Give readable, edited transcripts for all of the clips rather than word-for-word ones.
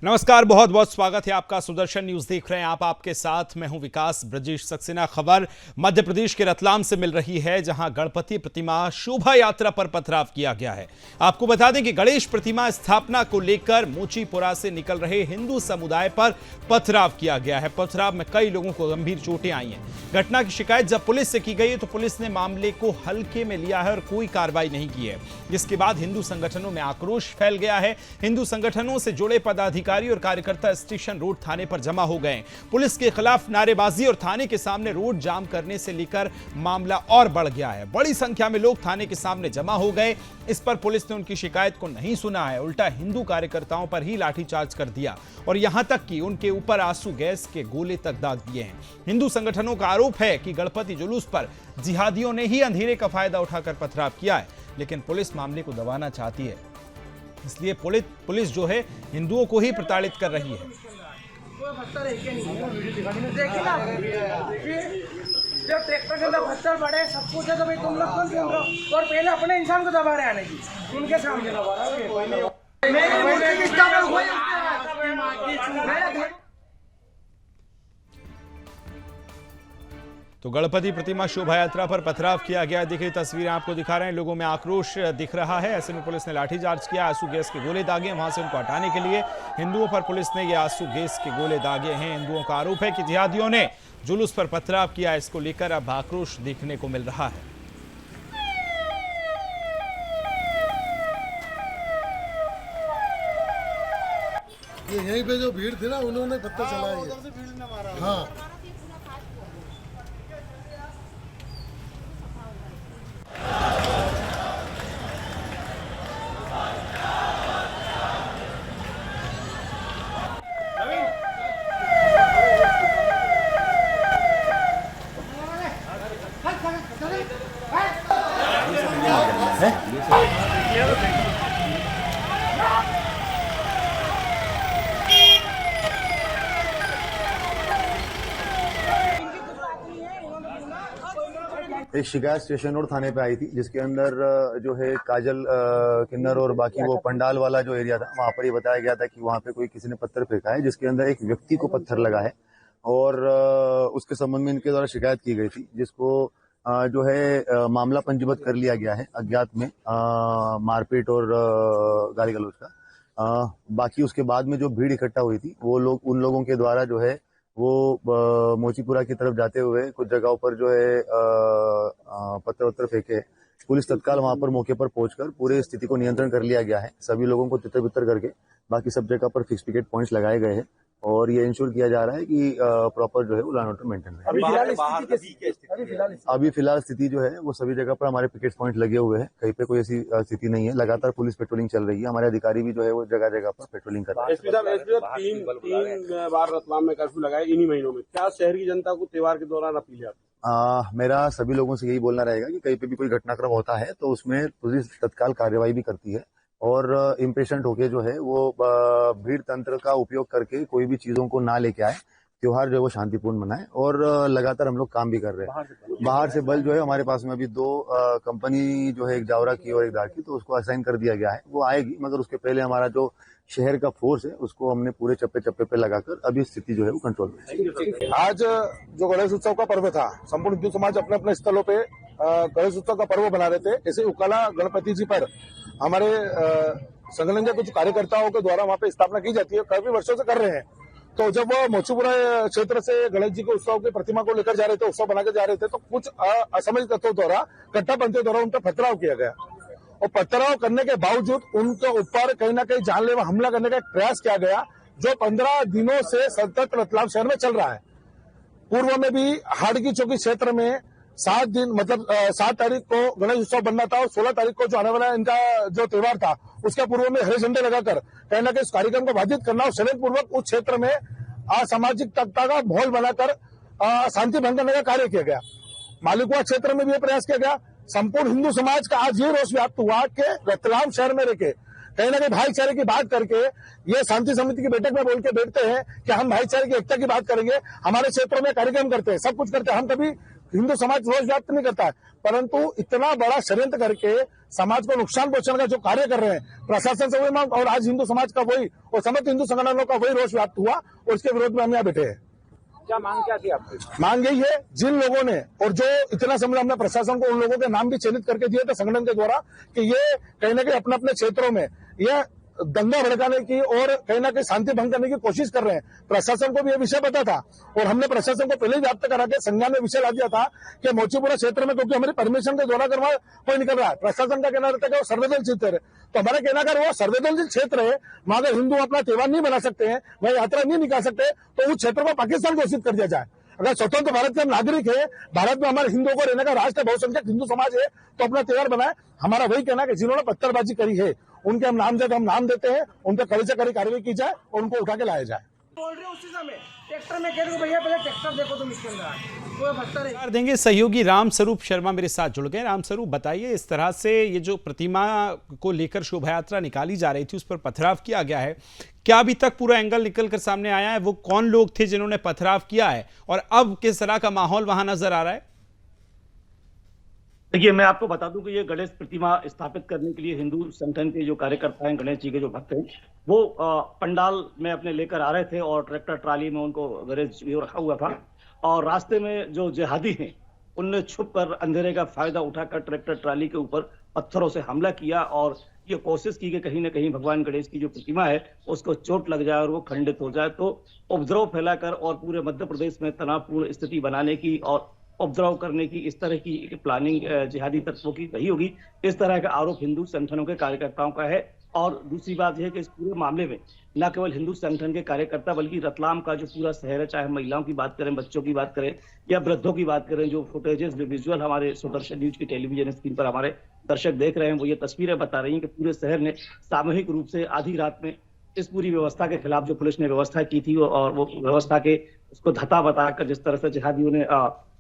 नमस्कार, बहुत बहुत स्वागत है आपका। सुदर्शन न्यूज देख रहे हैं आप, आपके साथ मैं हूं विकास ब्रजेश सक्सेना। खबर मध्य प्रदेश के रतलाम से मिल रही है, जहां गणपति प्रतिमा शोभा यात्रा पर पथराव किया गया है। आपको बता दें कि गणेश प्रतिमा स्थापना को लेकर मोचीपुरा से निकल रहे हिंदू समुदाय पर पथराव किया गया है। पथराव में कई लोगों को गंभीर चोटें आई हैं। घटना की शिकायत जब पुलिस से की गई है तो पुलिस ने मामले को हल्के में लिया है और कोई कार्रवाई नहीं की है, जिसके बाद हिंदू संगठनों में आक्रोश फैल गया है। हिंदू संगठनों से जुड़े पदाधिकारी और कार्यकर्ता स्टेशन रोड थाने पर जमा हो गए। पुलिस के खिलाफ नारेबाजी और थाने के सामने रोड जाम करने से लेकर मामला और बढ़ गया है। बड़ी संख्या में लोग थाने के सामने जमा हो गए। इस पर पुलिस ने उनकी शिकायत को नहीं सुना है, उल्टा हिंदू कार्यकर्ताओं पर ही लाठीचार्ज कर दिया और यहां तक कि उनके ऊपर आंसू गैस के गोले तक दाग दिए हैं। हिंदू संगठनों का आरोप है कि गणपति जुलूस पर जिहादियों ने ही अंधेरे का फायदा उठाकर पथराव किया है, लेकिन पुलिस मामले को दबाना चाहती है। इसलिए पुलिस जो है हिंदुओं को ही प्रताड़ित कर रही है। जब ट्रैक्टर के अंदर पत्थर बड़े सब कुछ है तो भाई तुम लोग कौन सुन रहे हो? और पहले अपने इंसान को दबा रहे आने की, उनके सामने दबा रहे हो। तो गणपति प्रतिमा शोभा यात्रा पर पथराव किया गया। देखिए तस्वीरें आपको दिखा रहे हैं, लोगों में आक्रोश दिख रहा है। ऐसे में पुलिस ने लाठीचार्ज किया, आंसू गैस के गोले दागे। वहां से उनको हटाने के लिए हिंदुओं पर पुलिस ने ये आंसू गैस के गोले दागे हैं। हिंदुओं का आरोप है कि जिहादियों ने जुलूस पर पथराव किया। इसको लेकर अब आक्रोश देखने को मिल रहा है। ये यहीं पे जो भीड़ थी ना, उन्होंने पत्थर चलाया। हाँ, एक शिकायत स्टेशन रोड थाने पे आई थी, जिसके अंदर जो है काजल किन्नर और बाकी वो पंडाल वाला जो एरिया था, वहां पर ये बताया गया था कि वहां पे कोई किसी ने पत्थर फेंका है, जिसके अंदर एक व्यक्ति को पत्थर लगा है और उसके संबंध में इनके द्वारा शिकायत की गई थी, जिसको जो है मामला पंजीबद्ध कर लिया गया है अज्ञात में मारपीट और गाली गलौज का। बाकी उसके बाद में जो भीड़ इकट्ठा हुई थी, वो लोग उन लोगों के द्वारा जो है वो मोचीपुरा की तरफ जाते हुए कुछ जगहों पर जो है पत्थर वत्थर फेंके। पुलिस तत्काल वहां पर मौके पर पहुंचकर पूरी स्थिति को नियंत्रण कर लिया गया है। सभी लोगों को तितर बितर करके बाकी सब जगह पर फिक्स पिकेट पॉइंट्स लगाए गए हैं और ये इंश्योर किया जा रहा है कि प्रॉपर जो है वो लॉ एंड ऑर्डर मेंटेन है। अभी फिलहाल स्थिति जो है वो सभी जगह पर हमारे पिकेट पॉइंट लगे हुए हैं, कहीं पे कोई ऐसी स्थिति नहीं है। लगातार पुलिस पेट्रोलिंग चल रही है, हमारे अधिकारी भी जो है वो जगह जगह पर पेट्रोलिंग कर रहे हैं। तीन बार रतलाम में कर्फ्यू लगाए इन्हीं महीनों में। क्या शहर की जनता को त्योहार के दौरान अपील है? मेरा सभी लोगों से यही बोलना रहेगा कि कहीं पे भी कोई घटनाक्रम होता है तो उसमें पुलिस तत्काल कार्यवाही भी करती है और इम्पेशेंट होके जो है वो भीड़ तंत्र का उपयोग करके कोई भी चीजों को ना लेके आए, त्योहार जो है वो शांतिपूर्ण मनाए। और लगातार हम लोग काम भी कर रहे हैं। बाहर से बल जो है हमारे पास में अभी दो कंपनी जो है, एक जावरा की और एक दार की, तो उसको असाइन कर दिया गया है, वो आएगी। मगर उसके पहले हमारा जो शहर का फोर्स है उसको हमने पूरे चप्पे चप्पे पे लगाकर अभी स्थिति जो है वो कंट्रोल में है। आज जो गणेश उत्सव का पर्व था, संपूर्ण हिंदू समाज अपने अपने स्थलों पे गणेश उत्सव का पर्व बना रहे थे। ऐसे उकाला गणपति जी पर हमारे संगठन के कुछ कार्यकर्ताओं के द्वारा वहाँ पे स्थापना की जाती है, काफी वर्षों से कर रहे हैं। तो जब वो मोचीपुरा क्षेत्र से गणेश जी के उत्सव की प्रतिमा को लेकर जा रहे थे, उत्सव बना के जा रहे थे, तो कुछ असामाजिक तत्वों द्वारा, कट्टापंथियों द्वारा उन पर पथराव किया गया और पथराव करने के बावजूद उनके ऊपर कहीं ना कहीं जानलेवा हमला करने का एक प्रयास किया गया, जो 15 दिनों से सतत रतलाम शहर में चल रहा है। पूर्व में भी हाड़की चौकी क्षेत्र में 7 दिन मतलब 7 तारीख को गणेश उत्सव बनना था और 16 तारीख को जो आने वाला इनका जो त्योहार था उसके पूर्व में हरे झंडे लगाकर कहीं ना कहीं इस कार्यक्रम को बाधित करना और षड्यंत्रपूर्वक उस क्षेत्र में असामाजिक तत्ता का माहौल बनाकर शांति भंग करने का कार्य किया गया। मालिकवा क्षेत्र में भी यह प्रयास किया गया। संपूर्ण हिंदू समाज का आज ये रोष व्याप्त हुआ कि रतलाम शहर में रहकर कहीं ना कहीं भाईचारे की बात करके ये शांति समिति की बैठक में बोल के बैठते हैं कि हम भाईचारे की एकता की बात करेंगे, हमारे क्षेत्रों में कार्यक्रम करते हैं, सब कुछ करते हैं, हम कभी हिंदू समाज रोष व्याप्त नहीं करता है, परंतु इतना बड़ा षड्यंत्र करके समाज को नुकसान पहुंचाने का जो कार्य कर रहे हैं प्रशासन से वही मांग, और आज हिंदू समाज का वही और समस्त हिंदू संगठनों का वही रोष व्याप्त हुआ और उसके विरोध में हम यहाँ बैठे हैं। क्या मांग क्या थी आपकी? मांग यही है, जिन लोगों ने और जो इतना समय हमने प्रशासन को उन लोगों के नाम भी चयनित करके दिए थे संगठन के द्वारा कि ये कहीं ना कहीं अपने अपने क्षेत्रों में यह दंगा भड़काने की और कहीं ना कहीं शांति भंग करने की कोशिश कर रहे हैं। प्रशासन को भी यह विषय पता था और हमने प्रशासन को पहले ही व्याप्त करा के संज्ञान में विषय ला दिया था कि मोचीपुरा क्षेत्र में क्योंकि हमारी परमिशन के द्वारा करवा कोई निकल रहा है, प्रशासन का कहना रहता है कि वो संवेदनशील क्षेत्र है, तो हमारा कहना कर वो संवेदनशील क्षेत्र है, वहां अगर हिंदू अपना त्योहार नहीं मना सकते हैं, वह यात्रा नहीं निकाल सकते, तो उस क्षेत्र को पाकिस्तान घोषित कर दिया जाए। अगर स्वतंत्र भारत के हम नागरिक है, भारत में हमारे हिंदुओं को रहने का राष्ट्र बहुसंख्यक हिंदू समाज है, तो अपना त्योहार बनाए। हमारा वही कहना है कि जिन्होंने पत्थरबाजी करी है उनके हम नाम देते हैं, उन पर कड़ी से कड़ी कार्रवाई की जाए और उनको उठा के लाया जाए। बोल रहे हो उसी समय ट्रैक्टर में कह रहे हो भैया पहले ट्रैक्टर देखो तुम इसके अंदर वो पत्थर है। देंगे सहयोगी रामस्वरूप शर्मा मेरे साथ जुड़ गए। रामस्वरूप बताइए, इस तरह से ये जो प्रतिमा को लेकर शोभा यात्रा निकाली जा रही थी उस पर पथराव किया गया है, क्या अभी तक पूरा एंगल निकल कर सामने आया है? वो कौन लोग थे जिन्होंने पथराव किया है और अब किस तरह का माहौल वहां नजर आ रहा है? देखिए, मैं आपको बता दूं कि ये गणेश प्रतिमा स्थापित करने के लिए हिंदू संगठन के जो कार्यकर्ता हैं, गणेश जी के जो भक्त हैं, वो पंडाल में अपने लेकर आ रहे थे और ट्रैक्टर ट्राली में उनको गणेश जी रखा हुआ था और रास्ते में जो जिहादी हैं उनने छुप कर अंधेरे का फायदा उठाकर ट्रैक्टर ट्राली के ऊपर पत्थरों से हमला किया और ये कोशिश की कि कहीं ना कहीं भगवान गणेश की जो प्रतिमा है उसको चोट लग जाए और वो खंडित हो जाए। तो उपद्रव फैलाकर और पूरे मध्य प्रदेश में तनावपूर्ण स्थिति बनाने की और उपद्रव करने की इस तरह की प्लानिंग जिहादी तत्वों की रही होगी, इस तरह का आरोप हिंदू संगठनों के कार्यकर्ताओं का है। और दूसरी बात यह है कि इस पूरे मामले में न केवल हिंदू संगठन के कार्यकर्ता बल्कि रतलाम का जो पूरा शहर है, चाहे महिलाओं की बात करें, बच्चों की बात करें या वृद्धों की बात करें, जो फुटेजेस जो विजुअल हमारे सुदर्शन न्यूज की टेलीविजन स्क्रीन पर हमारे दर्शक देख रहे हैं, वो ये तस्वीरें बता रही हैं कि पूरे शहर ने सामूहिक रूप से आधी रात में इस पूरी व्यवस्था के खिलाफ जो पुलिस ने व्यवस्था की थी और वो व्यवस्था के उसको धता बताकर जिस तरह से जिहादियों ने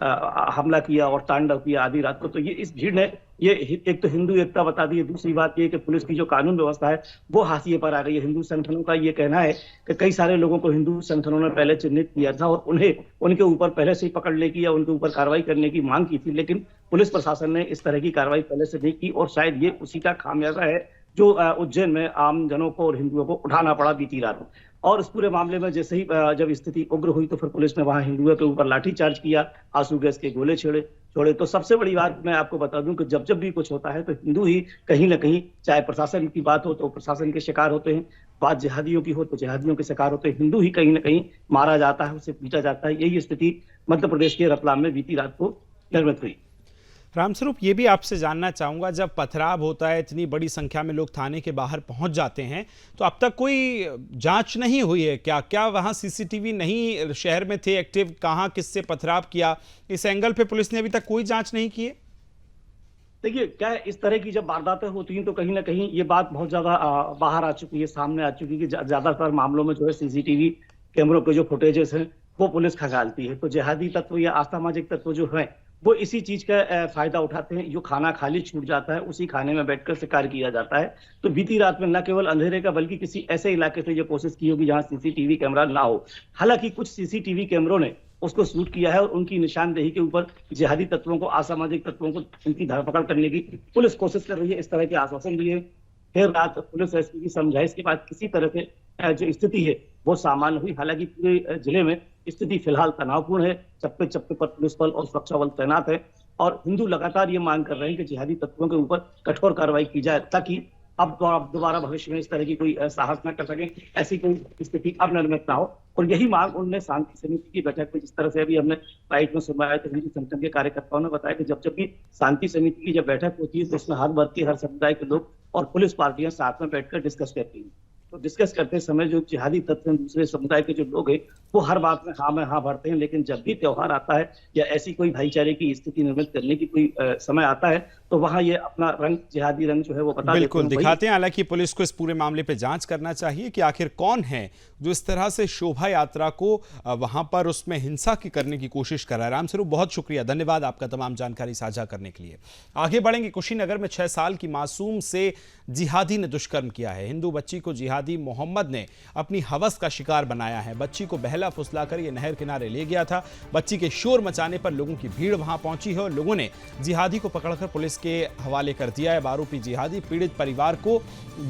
हमला किया और तांडव किया आधी रात को, तो ये इस भीड़ ने ये एक तो हिंदू एकता बता दी है, दूसरी बात ये कि पुलिस की जो कानून व्यवस्था है वो हाशिए पर आ गई है। हिंदू संगठनों का ये कहना है कि कई सारे लोगों को हिंदू संगठनों ने पहले चिन्हित किया था और उन्हें उनके ऊपर पहले से ही पकड़ने की या उनके ऊपर कार्रवाई करने की मांग की थी, लेकिन पुलिस प्रशासन ने इस तरह की कार्रवाई पहले से नहीं की और शायद ये उसी का खामियाजा है जो उज्जैन में आम जनों को और हिंदुओं को उठाना पड़ा बीती रात। और इस पूरे मामले में जैसे ही जब स्थिति उग्र हुई तो फिर पुलिस ने वहां हिंदुओं के ऊपर लाठीचार्ज किया, आंसू गैस के गोले छोड़े। तो सबसे बड़ी बात मैं आपको बता दूं कि जब भी कुछ होता है तो हिंदू ही कहीं ना कहीं, चाहे प्रशासन की बात हो तो प्रशासन के शिकार होते हैं, बात जिहादियों की हो तो जिहादियों के शिकार होते हैं, हिंदू ही कहीं ना कहीं मारा जाता है, उसे पीटा जाता है। यही स्थिति मध्य प्रदेश के रतलाम में बीती रात को निर्मित हुई। रामस्वरूप, ये भी आपसे जानना चाहूंगा, जब पथराव होता है, इतनी बड़ी संख्या में लोग थाने के बाहर पहुंच जाते हैं, तो अब तक कोई जांच नहीं हुई है क्या वहां सीसीटीवी नहीं शहर में थे एक्टिव, कहां किससे पथराव किया, इस एंगल पे पुलिस ने अभी तक कोई जांच नहीं की है? देखिए, क्या है, इस तरह की जब वारदातें होती हैं तो कहीं ना कहीं ये बात बहुत ज्यादा बाहर आ चुकी है, सामने आ चुकी है कि ज्यादातर मामलों में जो है सीसीटीवी कैमरों के जो फुटेजेस हैं वो पुलिस खंगालती है। तो जिहादी तत्व या असामाजिक तत्व जो है वो इसी चीज का फायदा उठाते हैं। जो खाना खाली छूट जाता है उसी खाने में बैठकर शिकार किया जाता है। तो बीती रात में न केवल अंधेरे का बल्कि किसी ऐसे इलाके से ये कोशिश की होगी जहां सीसीटीवी कैमरा ना हो। हालांकि कुछ सीसीटीवी कैमरों ने उसको शूट किया है और उनकी निशानदेही के ऊपर जिहादी तत्वों को, असामाजिक तत्वों को उनकी धरपकड़ करने की पुलिस कोशिश कर रही है, इस तरह के आश्वासन दिए। फिर रात पुलिस एसपी की समझाइश के बाद किसी तरह से जो स्थिति है वो सामान्य हुई। हालांकि पूरे जिले में स्थिति फिलहाल तनावपूर्ण है, चप्पे चप्पे पर पुलिस बल और सुरक्षा बल तैनात है और हिंदू लगातार ये मांग कर रहे हैं कि जिहादी तत्वों के ऊपर कठोर कार्रवाई की जाए ताकि अब दोबारा भविष्य में इस तरह की कोई साहस न कर सके, ऐसी कोई स्थिति अब निर्मित ना हो। और यही मांग उन्होंने शांति समिति की बैठक में, जिस तरह से अभी हमने साइट में सुनवाया तो हिंदू संगठन के कार्यकर्ताओं ने बताया कि जब भी शांति समिति की जब बैठक होती है तो उसमें हर वर्ग के, हर समुदाय के लोग और पुलिस पार्टियां साथ में बैठकर डिस्कस करती हैं। तो डिस्कस करते समय जो जिहादी तत्व हैं, दूसरे समुदाय के जो लोग हैं, वो हर बात में हाँ में हाँ भरते हैं, लेकिन जब भी त्योहार आता है या ऐसी कोई भाईचारे की स्थिति निर्मित करने की कोई समय आता है तो वहां ये अपना रंग, जिहादी रंग जो है वो बता बिल्कुल दिखाते हैं। हालांकि पुलिस को इस पूरे मामले पे जांच करना चाहिए कि आखिर कौन है जो इस तरह से शोभा यात्रा को वहां पर उसमें हिंसा की करने की कोशिश कर रहा है। रामस्वरूप, बहुत शुक्रिया, धन्यवाद आपका तमाम जानकारी साझा करने के लिए। आगे बढ़ेंगे। कुशीनगर में 6 साल की मासूम से जिहादी ने दुष्कर्म किया है। हिंदू बच्ची को जिहादी जिहादी मोहम्मद ने अपनी हवस का शिकार बनाया है। बच्ची को बहला फुसलाकर ये नहर किनारे ले गया था। बच्ची के शोर मचाने पर लोगों की भीड़ वहां पहुंची है और लोगों ने जिहादी को पकड़कर पुलिस के हवाले कर दिया है। आरोपी जिहादी पीड़ित परिवार को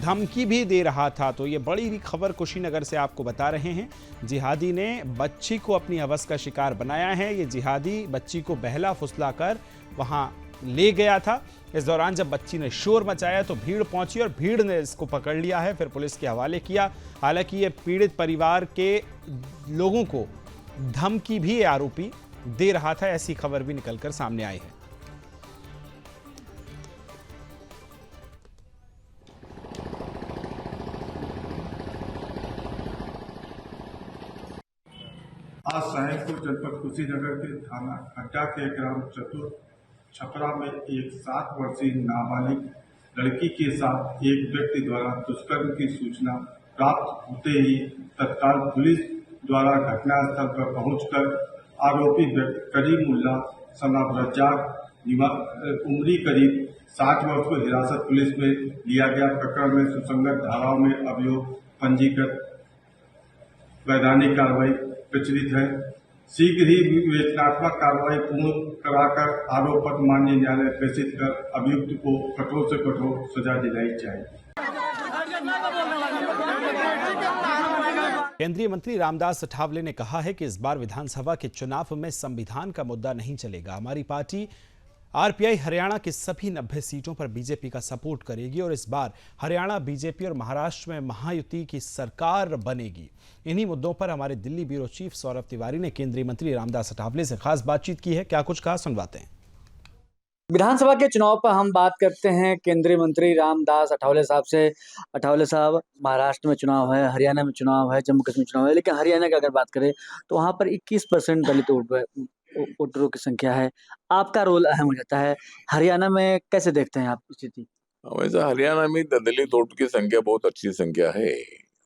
धमकी भी दे रहा था। तो ये बड़ी खबर कुशीनगर से आपको बता रहे हैं। जिहादी ने बच्ची को अपनी हवस का शिकार बनाया है। ये जिहादी बच्ची को बहला फुसलाकर वहां ले गया था। इस दौरान जब बच्ची ने शोर मचाया तो भीड़ पहुंची और भीड़ ने इसको पकड़ लिया है, फिर पुलिस के हवाले किया। हालांकि ये पीड़ित परिवार के लोगों को धमकी भी ये आरोपी दे रहा था, ऐसी खबर भी निकलकर सामने आई है। आज साहेबपुर जनपद कुशीनगर के थाना अड्डा के ग्राम चतुर छपरा में एक 7 वर्षीय नाबालिग लड़की के साथ एक व्यक्ति द्वारा दुष्कर्म की सूचना प्राप्त होते ही तत्काल पुलिस द्वारा घटनास्थल पर पहुंचकर आरोपी व्यक्ति करीमुल्ला सनाब रज्जाक उम्री करीब 60 वर्ष को हिरासत पुलिस में लिया गया। प्रकरण में सुसंगत धाराओं में अभियोग पंजीकृत वैधानिक कार्रवाई प्रचलित है। शीघ्र ही विवेचनात्मक कार्रवाई पूर्ण कराकर आरोप पत्र माननीय न्यायालय प्रेषित कर अभियुक्त को कठोर से कठोर सजा दिलाई जाए। केंद्रीय मंत्री रामदास अठावले ने कहा है कि इस बार विधानसभा के चुनाव में संविधान का मुद्दा नहीं चलेगा। हमारी पार्टी आरपीआई हरियाणा की सभी 90 सीटों पर बीजेपी का सपोर्ट करेगी और इस बार हरियाणा बीजेपी और महाराष्ट्र में महायुति की सरकार बनेगी। इन्हीं मुद्दों पर हमारे दिल्ली ब्यूरो चीफ सौरभ तिवारी ने केंद्रीय मंत्री रामदास अठावले से खास बातचीत की है। क्या कुछ कहा, सुनवाते हैं। विधानसभा के चुनाव पर हम बात करते हैं केंद्रीय मंत्री रामदास अठावले साहब से। अठावले साहब, महाराष्ट्र में चुनाव है, हरियाणा में चुनाव है, जम्मू कश्मीर चुनाव है, लेकिन हरियाणा की अगर बात करें तो वहाँ पर 21% दलित वोटरों की संख्या है। आपका रोल अहम हो जाता है। हरियाणा में कैसे देखते हैं आप स्थिति? वैसा हरियाणा में दलित वोट की संख्या बहुत अच्छी संख्या है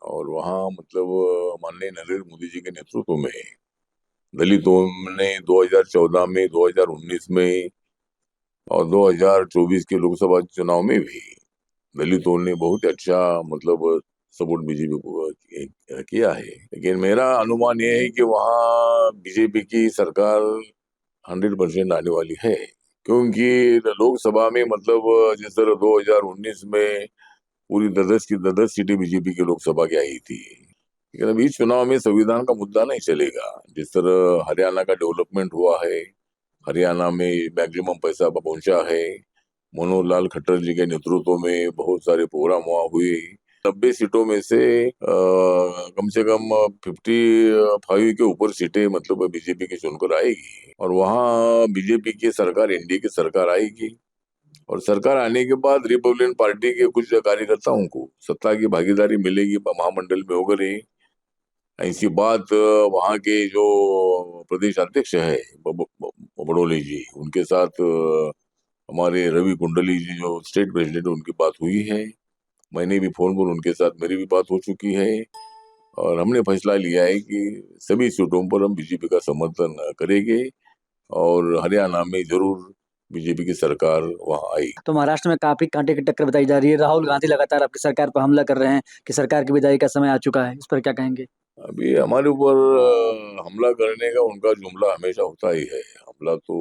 और वहाँ मतलब माननीय नरेंद्र मोदी जी के नेतृत्व में दलितों ने 2014 में, 2019 में और 2024 के लोकसभा चुनाव में भी दलितों ने बहुत अच्छा मतलब सपोर्ट बीजेपी को किया है। लेकिन मेरा अनुमान यह है कि वहाँ बीजेपी की सरकार 100% आने वाली है, क्योंकि लोकसभा में मतलब जिस तरह 2019 में पूरी 10 सीटें बीजेपी की लोकसभा की आई थी, लेकिन अभी चुनाव में संविधान का मुद्दा नहीं चलेगा। जिस तरह हरियाणा का डेवलपमेंट हुआ है, हरियाणा में मैक्सिमम पैसा पहुंचा है, मनोहर लाल खट्टर जी के नेतृत्व में बहुत सारे प्रोग्राम वहाँ हुए। 90 सीटों में से कम से कम 55 के ऊपर सीटें मतलब बीजेपी की चुनकर आएगी और वहाँ बीजेपी की सरकार, एनडीए की सरकार आएगी और सरकार आने के बाद रिपब्लिकन पार्टी के कुछ कार्यकर्ताओं को सत्ता की भागीदारी मिलेगी महामंडल में वगैरह। ऐसी बात वहाँ के जो प्रदेश अध्यक्ष है बड़ोले जी, उनके साथ हमारे रवि कुंडली जी जो स्टेट प्रेसिडेंट, उनकी बात हुई है। मैंने भी फोन पर उनके साथ मेरी भी बात हो चुकी है और हमने फैसला लिया है कि सभी सीटों पर हम बीजेपी का समर्थन करेंगे और हरियाणा में जरूर बीजेपी की सरकार वहाँ आई। तो महाराष्ट्र में काफी कांटे की टक्कर बताई जा रही है। राहुल गांधी लगातार आपकी सरकार पर हमला कर रहे हैं कि सरकार की विदाई का समय आ चुका है। इस पर क्या कहेंगे? अभी हमारे ऊपर हमला करने का उनका जुमला हमेशा होता ही है। हमला तो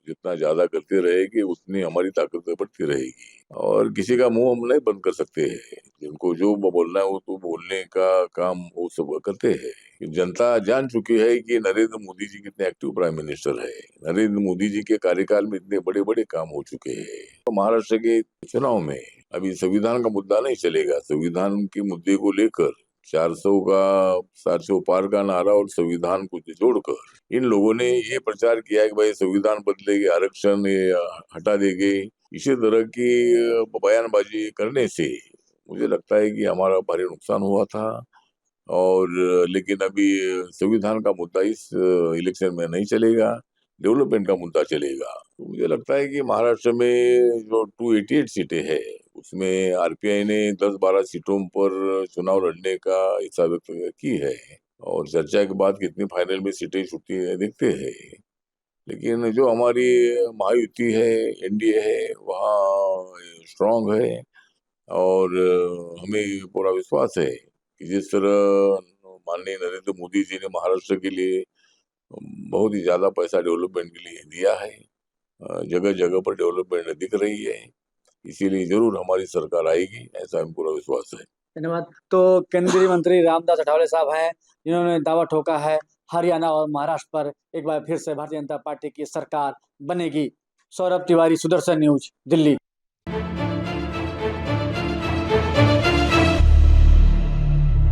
जितना ज्यादा करते रहेगी उतनी हमारी ताकत बढ़ती रहेगी और किसी का मुंह हम नहीं बंद कर सकते हैं। जिनको जो बोलना है वो तो बोलने का काम वो सब करते हैं। जनता जान चुकी है कि नरेंद्र मोदी जी कितने एक्टिव प्राइम मिनिस्टर है। नरेंद्र मोदी जी के कार्यकाल में इतने बड़े बड़े काम हो चुके हैं। तो महाराष्ट्र के चुनाव में अभी संविधान का मुद्दा नहीं चलेगा। संविधान के मुद्दे को लेकर 400 पार का नारा और संविधान को जोड़कर इन लोगों ने ये प्रचार किया है कि भाई संविधान बदलेंगे, आरक्षण हटा देंगे। इसी तरह की बयानबाजी करने से मुझे लगता है कि हमारा भारी नुकसान हुआ था और लेकिन अभी संविधान का मुद्दा इस इलेक्शन में नहीं चलेगा, डेवलपमेंट का मुद्दा चलेगा। तो मुझे लगता है कि महाराष्ट्र में जो 288 सीटें हैं उसमें आरपीआई ने 10-12 सीटों पर चुनाव लड़ने का इच्छा व्यक्त की है और चर्चा के बाद कितनी फाइनल में सीटें छुट्टी है देखते हैं। लेकिन जो हमारी महायुति है, एनडीए है, वहाँ स्ट्रांग है और हमें पूरा विश्वास है कि जिस तरह माननीय नरेंद्र मोदी जी ने महाराष्ट्र के लिए बहुत ही ज्यादा पैसा डेवलपमेंट के लिए दिया है, जगह जगह पर डेवलपमेंट दिख रही है, इसीलिए जरूर हमारी सरकार आएगी, ऐसा हमें पूरा विश्वास है। धन्यवाद। तो केंद्रीय मंत्री रामदास अठावले साहब हैं जिन्होंने दावा ठोका है हरियाणा और महाराष्ट्र पर एक बार फिर से भारतीय जनता पार्टी की सरकार बनेगी। सौरभ तिवारी, सुदर्शन न्यूज, दिल्ली।